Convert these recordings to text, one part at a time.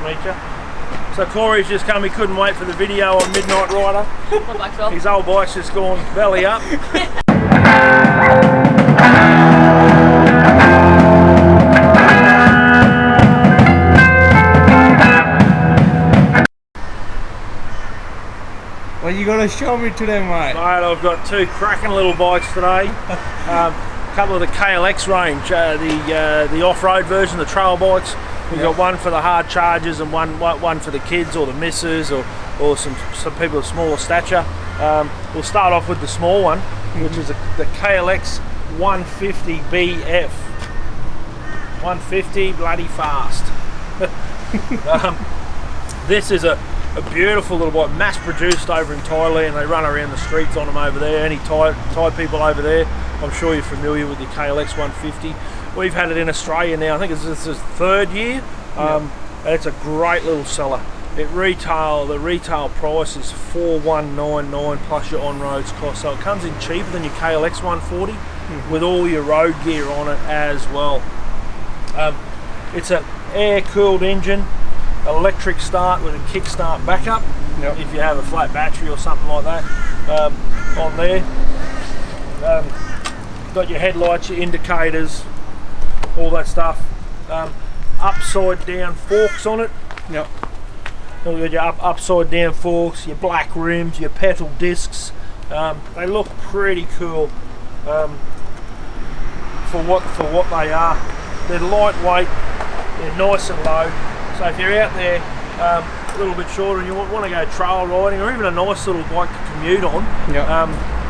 meet you. So Corey's just come, he couldn't wait for the video on Midnight Rider. What bike, Phil? His old bike's just gone belly up. What you gonna show me today, mate? Mate, I've got two cracking little bikes today. A couple of the kLX range, the off-road version, the trail bikes. We've got one for the hard chargers and one for the kids or the missus or some people of smaller stature. We'll start off with the small one, which is the kLX 150BF. 150 bloody fast. This is a beautiful little bike, mass produced over in Thailand. They run around the streets on them over there. Any Thai people over there, I'm sure you're familiar with the kLX 150. We've had it in Australia now, I think this is third year, and it's a great little seller. The retail price is $4,199 plus your on-roads cost, so it comes in cheaper than your kLX 140 with all your road gear on it as well. It's an air-cooled engine, electric start with a kickstart backup if you have a flat battery or something like that on there. Got your headlights, your indicators, all that stuff. Upside down forks on it. Yep. You've got your upside down forks, your black rims, your petal discs. They look pretty cool for what they are. They're lightweight, they're nice and low. So if you're out there a little bit shorter and you want to go trail riding or even a nice little bike to commute on,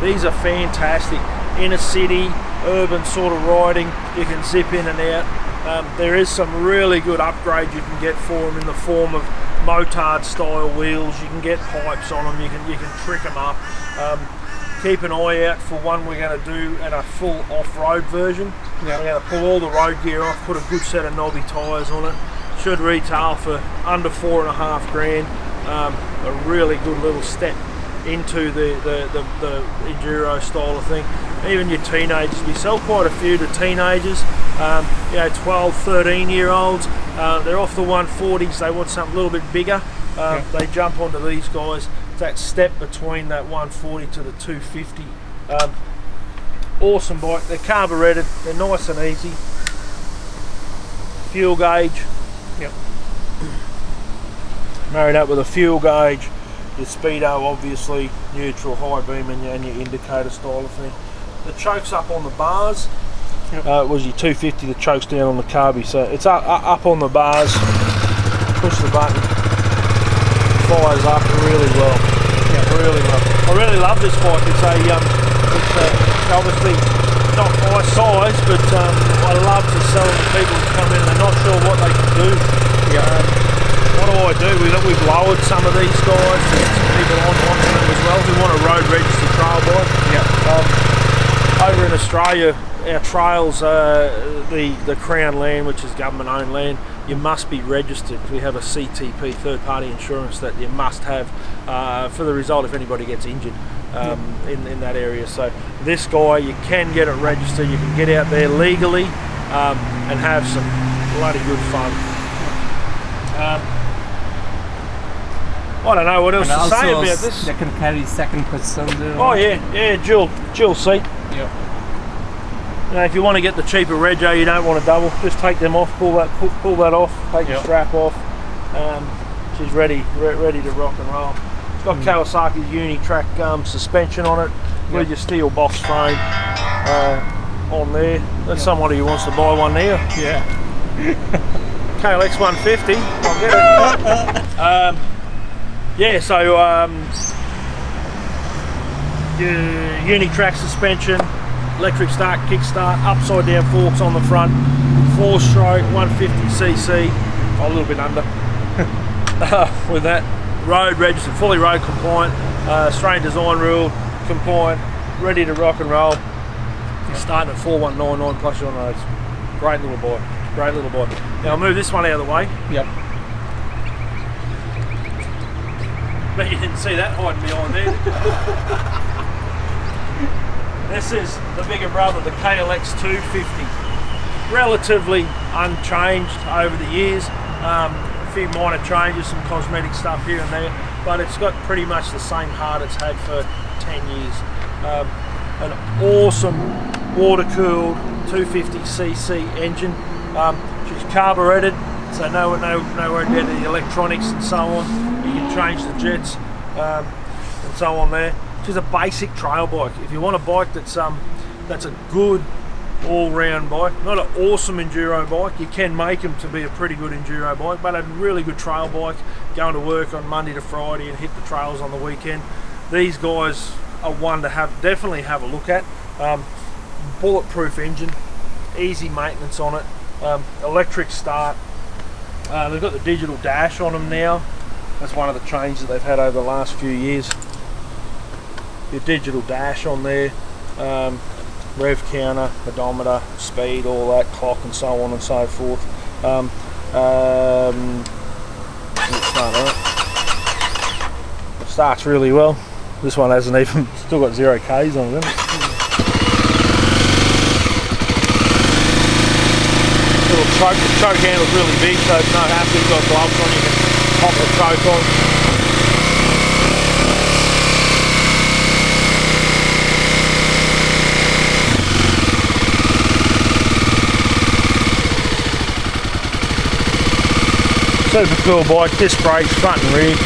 these are fantastic. Inner city, urban sort of riding, you can zip in and out. There is some really good upgrades you can get for them in the form of motard style wheels. You can get pipes on them, you can trick them up. Keep an eye out for one we're going to do in a full off-road version. We're going to pull all the road gear off, put a good set of knobby tyres on it. Should retail for under $4.5 grand. A really good little step into the enduro style of thing. Even your teenagers, we sell quite a few to teenagers, 12, 13 year olds. They're off the 140s, they want something a little bit bigger. They jump onto these guys. It's that step between that 140 to the 250. Awesome bike, they're carburetted, they're nice and easy. Fuel gauge. Married up with a fuel gauge, your speedo obviously, neutral, high beam and your indicator style of thing. The choke's up on the bars. It was your 250, the choke's down on the carby, so it's up on the bars. Push the button, fires up really well. Really well. I really love this bike. It's obviously not my size, but I love to sell them to people who come in and they're not sure what they can do. What do? We've lowered some of these guys to get some people on them as well who want a road registered trail bike. Over in Australia, our trails, the Crown land, which is government owned land, you must be registered. We have a CTP, third party insurance, that you must have for the result if anybody gets injured in that area. So this guy, you can get it registered, you can get out there legally and have some bloody good fun. I don't know what else to say about this. They can carry second person. Oh yeah, dual seat. Now, if you want to get the cheaper rego, you don't want a double, just take them off, pull that off, take the strap off. She's ready to rock and roll. It's got Kawasaki's Unitrack suspension on it with your steel box frame on there. That's somebody who wants to buy one there. kLX 150, I'll get it. So your Unitrack suspension, electric start, kickstart, upside down forks on the front, 4-stroke, 150cc, a little bit under with that. Road registered, fully road compliant, Australian design rule compliant, ready to rock and roll. Starting at 4,199 plus your on roads. Great little bike, great little bike. Now I'll move this one out of the way. Bet you didn't see that hiding behind there. This is the bigger brother, the kLX 250. Relatively unchanged over the years. few minor changes, some cosmetic stuff here and there, but it's got pretty much the same heart it's had for 10 years. An awesome water-cooled 250cc engine. She's carburetted, so no worry about the electronics and so on. You can change the jets and so on there. She's a basic trail bike. If you want a bike that's a good all-round bike, not an awesome enduro bike, you can make them to be a pretty good enduro bike, but a really good trail bike, going to work on Monday to Friday and hit the trails on the weekend. These guys are one to definitely have a look at. Bulletproof engine, easy maintenance on it, electric start. They've got the digital dash on them now. That's one of the changes that they've had over the last few years. Your digital dash on there, rev counter, odometer, speed, all that, clock and so on and so forth. Let's start that. It starts really well. This one hasn't even, still got 0 Ks on it, hasn't it? Little choke, the choke handle's really big, so it's no hassle. You've got gloves on, you can pop the choke on. Super cool bike, disc brakes, front and rear.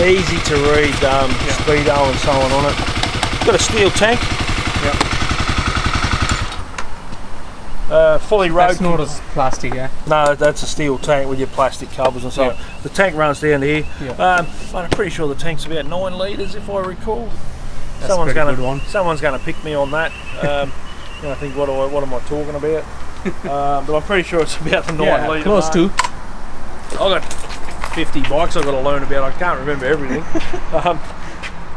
Easy to read speedo and so on it. Got a steel tank. Fully road. That's not a plastic, yeah? No, that's a steel tank with your plastic covers and so on. The tank runs down to here. But I'm pretty sure the tank's about 9 litres if I recall. That's Someone's gonna pick me on that. And I think what am I talking about? But I'm pretty sure it's about the 9 litre. Close to. I got 50 bikes I've got to learn about. I can't remember everything.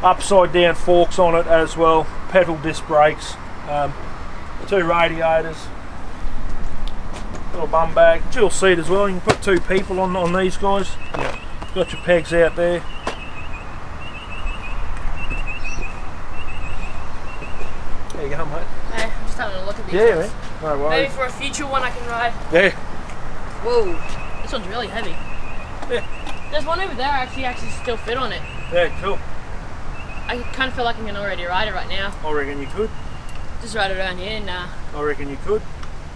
Upside down forks on it as well. Pedal disc brakes. 2 radiators. Little bum bag. Dual seat as well. You can put 2 people on these guys. Got your pegs out there. There you go, mate. Hey, I'm just having a look at these. Yeah, ones. man. No worries. Maybe for a future one I can ride. Yeah. Whoa, this one's really heavy. Yeah. There's one over there actually still fit on it. Yeah, cool. I kind of feel like I can already ride it right now. I reckon you could. Just ride it around here, nah. I reckon you could.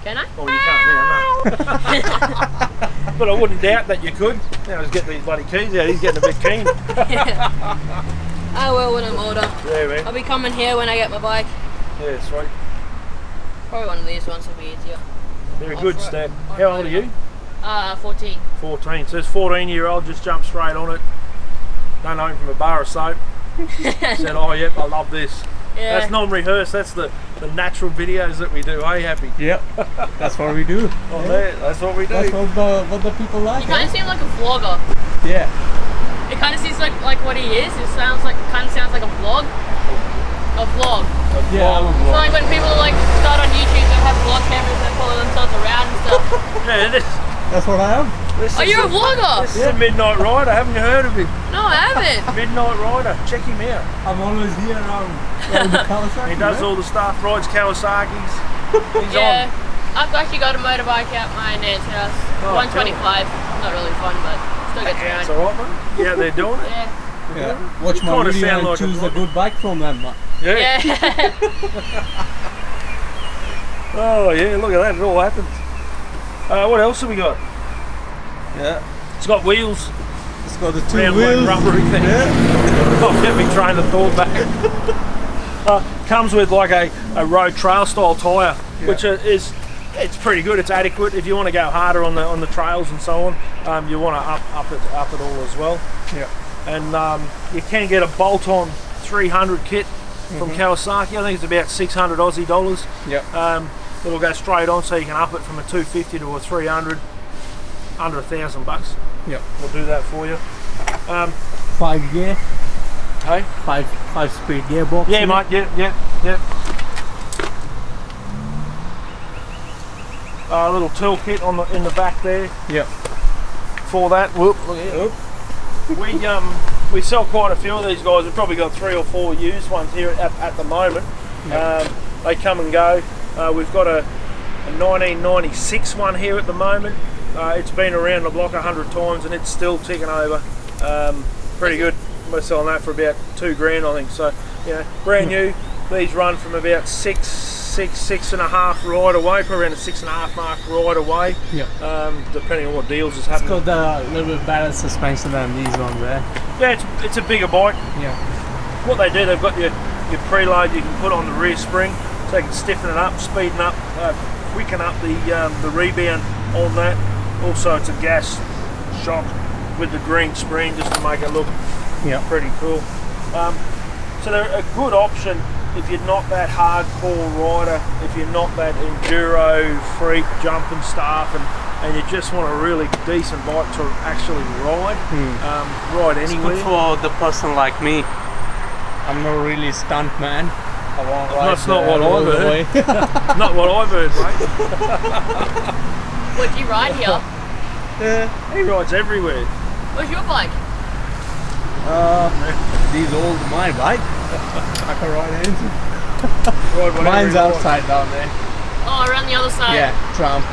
Can I? Oh, you can't now, no. But I wouldn't doubt that you could. Now he's getting these bloody keys out. He's getting a bit keen. I will when I'm older. Yeah, man. I'll be coming here when I get my bike. Yeah, sweet. Probably one of these ones will be easier. They're a good step. How old are you? 14. 14. So this 14-year-old just jumped straight on it. Don't know him from a bar of soap. Said, oh, yep, I love this. Yeah. That's non-rehearsed. That's the natural videos that we do. Hey, Happy? Yep. That's what we do. Oh, yeah. That's what we do. That's what the people like. You kind of seem like a vlogger. Yeah. It kind of seems like what he is. It kind of sounds like a vlog. A vlog. Yeah, I'm a So vlog. like when people like start on YouTube, they have vlog cameras that follow themselves around and stuff. Yeah, That's what I am. Oh, you're a vlogger? This is a Midnight Rider. Haven't you heard of him? No, I haven't. Midnight Rider. Check him out. I'm always here around the Kawasaki. He does all the stuff. Rides Kawasaki's. He's Yeah. on. I've actually got a motorbike at my aunt's house. Oh, 125. Not really fun, but still gets It's around. alright, man. You out there doing it? Yeah. Yeah. Watch my kinda video sound and like a choose a vlogger. good bike from them. Yeah. Oh yeah, look at that. It all happens. What else have we got? Yeah. It's got wheels. It's got the 2 Round wheels. like rubbery thing. Yeah. Oh, get me train of thought back. Comes with like a road trail style tyre, which it's pretty good. It's adequate if you want to go harder on the trails and so on. You want to up it all as well. Yeah. And you can get a bolt-on 300 kit from Kawasaki. I think it's about 600 Aussie dollars. Yeah. It'll go straight on, so you can up it from a 250 to a 300, under $1,000. Yeah. We'll do that for you. 5 gear. Hey? 5 speed gearbox. Yeah, mate. Yeah. A little toolkit in the back there. Yeah. For that. Whoop, look at it. We we sell quite a few of these guys. We've probably got 3 or 4 used ones here at the moment. They come and go. We've got a 1996 one here at the moment. It's been around the block 100 times and it's still ticking over. Pretty good. We're selling that for about $2,000, I think. So, you know, brand new. These run from about 6.5 right away, probably around the 6.5 mark right away. Depending on what deals is happening. It's got a little bit better suspension than these ones there. Yeah, it's a bigger bike. Yeah. What they do, they've got your preload you can put on the rear spring, so you can stiffen it up, speeden up, quicken up the rebound on that. Also, it's a gas shock with the green spring just to make it look pretty cool. So they're a good option if you're not that hardcore rider, if you're not that enduro freak jumping stuff, and you just want a really decent bike to actually ride, ride anywhere. It's good for the person like me. I'm not really stunt man. I won't ride. That's not what I've heard. Not what I've heard, mate. What do you ride here? He rides everywhere. Where's your bike? These old my bike. I can ride anything. Mine's Mine's outside down there. Oh, around the other side. Yeah, Trump.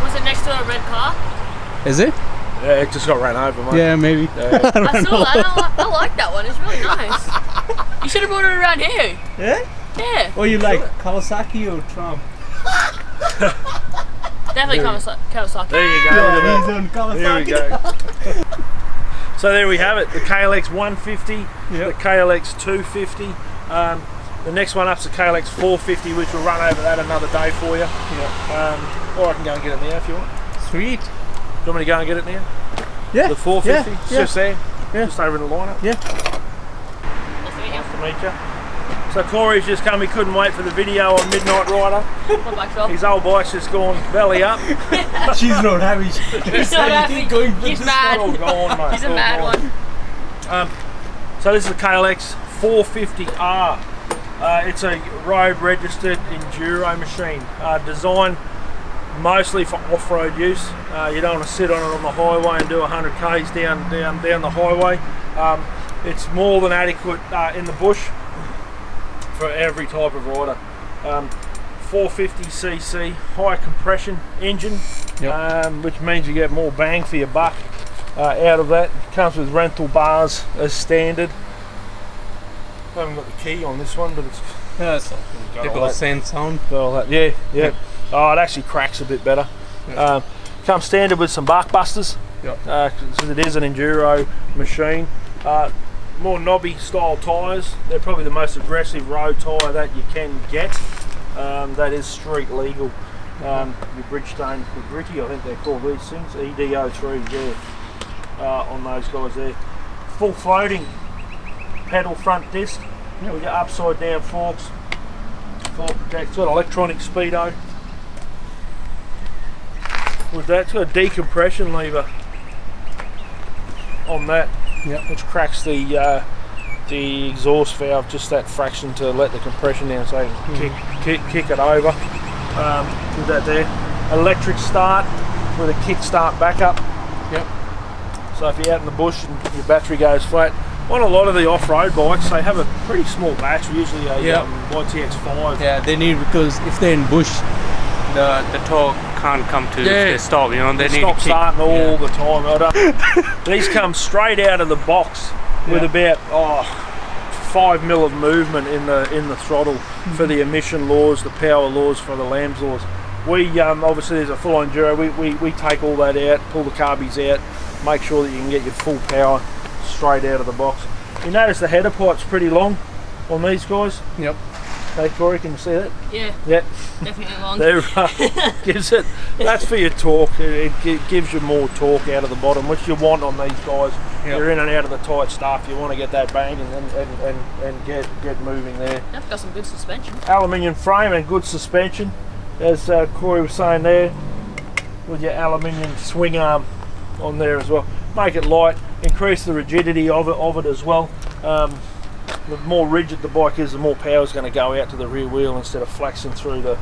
Was it next to a red car? Is it? Yeah, it just got ran over, mate. Yeah, maybe. Yeah. I saw that. I like that one. It's really nice. You should have brought it around here. Yeah? Yeah. Or you like Kawasaki or Trump? Definitely Kawasaki. There you go. Yeah, he's on Kawasaki. There we go. So there we have it, the kLX 150, the kLX 250. The next one up's the kLX 450, which will run over that another day for you. Or I can go and get it now if you want. Sweet. Do you want me to go and get it now? Yeah. The 450? It's just there? Yeah. Just over in the lineup? Yeah. Nice to meet you. So Corey's just come, he couldn't wait for the video on Midnight Rider. My bike fell. His old bike's just gone belly up. She's not happy. He's not happy. He's mad. All gone, mate. He's a mad one. So this is a kLX 450R. It's a road registered enduro machine, designed mostly for off-road use. You don't want to sit on it on the highway and do 100 k's down the highway. It's more than adequate in the bush for every type of rider. 450cc high compression engine, which means you get more bang for your buck out of that. It comes with rental bars as standard. I haven't got the key on this one, but it's People are saying sound. all that. Yeah. Oh, it actually cracks a bit better. Comes standard with some bark busters. So it is an enduro machine. More knobby style tyres. They're probably the most aggressive road tyre that you can get. That is street legal. Your Bridgestone gritty, I think they're called these things. EDO3s, on those guys there. Full floating pedal front disc. With your upside down forks. Fork protect. It's got electronic speedo. With that, it's got a decompression lever on that. Which cracks the exhaust valve just that fraction to let the compression down, so you can kick it over. With that there, electric start with a kick start backup. So if you're out in the bush and your battery goes flat, on a lot of the off-road bikes they have a pretty small battery, usually a YTX5. Yeah, they need, because if they're in bush, the torque can't come to the stop, you know, they need stop to starting all the time. These come straight out of the box with about 5 mil of movement in the throttle for the emission laws, the power laws, for the lambs laws. We obviously there's a full enduro. We take all that out, pull the carbies out, make sure that you can get your full power straight out of the box. You notice the header pipe's pretty long on these guys. Hey Corey, can you see that? Yeah. Definitely long. There, gives it. That's for your torque. It gives you more torque out of the bottom, which you want on these guys. You're in and out of the tight stuff. You want to get that bang and get moving there. That's got some good suspension. Aluminium frame and good suspension, as Corey was saying there, with your aluminium swing arm on there as well. Make it light, increase the rigidity of it as well. The more rigid the bike is, the more power is going to go out to the rear wheel instead of flexing through the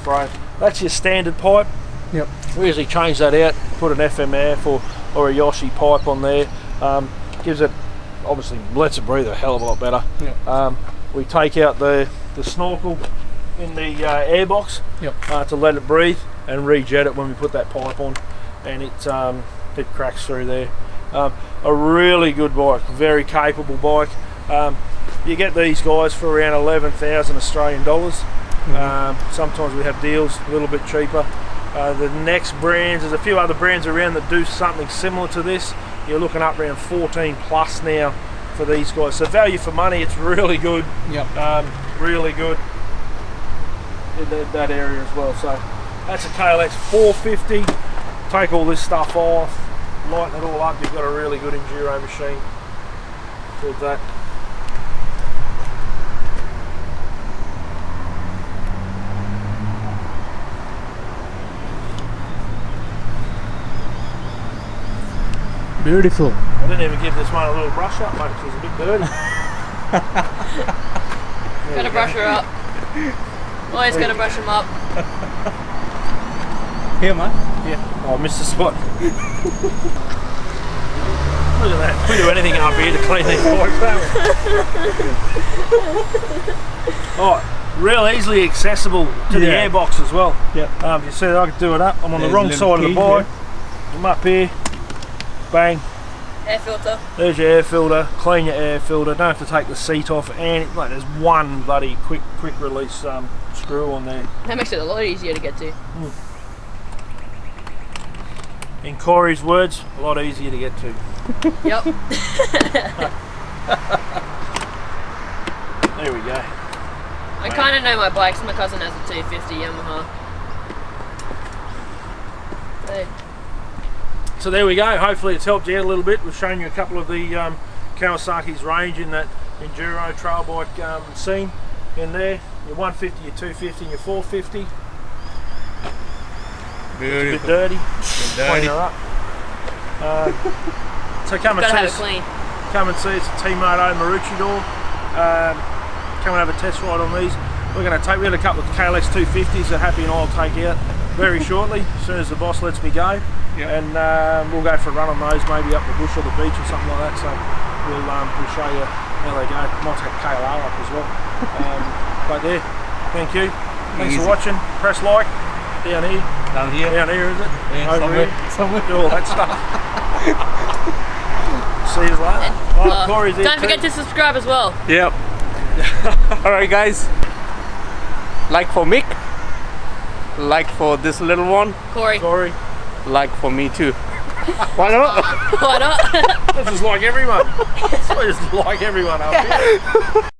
frame. That's your standard pipe. We usually change that out, put an FMF or a Yoshi pipe on there. gives it, obviously lets it breathe a hell of a lot better. Yeah. We take out the snorkel in the air box to let it breathe and rejet it when we put that pipe on, and it cracks through there. A really good bike, very capable bike. You get these guys for around 11,000 Australian dollars. Sometimes we have deals a little bit cheaper. The next brands, there's a few other brands around that do something similar to this. You're looking up around 14 plus now for these guys. So value for money, it's really good. Really good in that area as well. So that's a kLX 450. Take all this stuff off, lighten it all up, you've got a really good enduro machine with that. Beautiful. I didn't even give this one a little brush up, mate, because it was a bit dirty. Gotta brush her up. Always gotta brush them up. Here, man. Yeah. Oh, I missed the spot. Look at that. We do anything up here to clean these bikes, don't we? Oh, real easily accessible to the airbox as well. You see, I can do it up. I'm on the wrong side of the bike. I'm up here. Bang. Air filter. There's your air filter. Clean your air filter. Don't have to take the seat off. And there's one bloody quick release screw on there. That makes it a lot easier to get to. In Corey's words, a lot easier to get to. Yep. There we go. I kind of know my bikes. My cousin has a 250 Yamaha. Hey. So there we go. Hopefully it's helped you out a little bit. We've shown you a couple of the Kawasaki's range in that enduro trail bike scene in there. Your 150, your 250, and your 450. Beautiful. It's a bit dirty. Clean her up. So come and see us. Clean. Come and see us at T-Moto Maroochydore. Come and have a test ride on these. We had a couple of kLX 250s that Happy and I will take out very shortly, as soon as the boss lets me go. And we'll go for a run on those, maybe up the bush or the beach or something like that. So we'll show you how they go. Might take KLR up as well. But there, thank you. Thanks for watching. Press like down here. Down here. Down here, is it? Yeah, over somewhere. do all that stuff. See you later. Corey's here. Don't forget to subscribe as well. Yep. Alright guys. Like for Mick. Like for this little one. Corey. Like for me too. Why not? Why not? This is like everyone. It's just like everyone up here.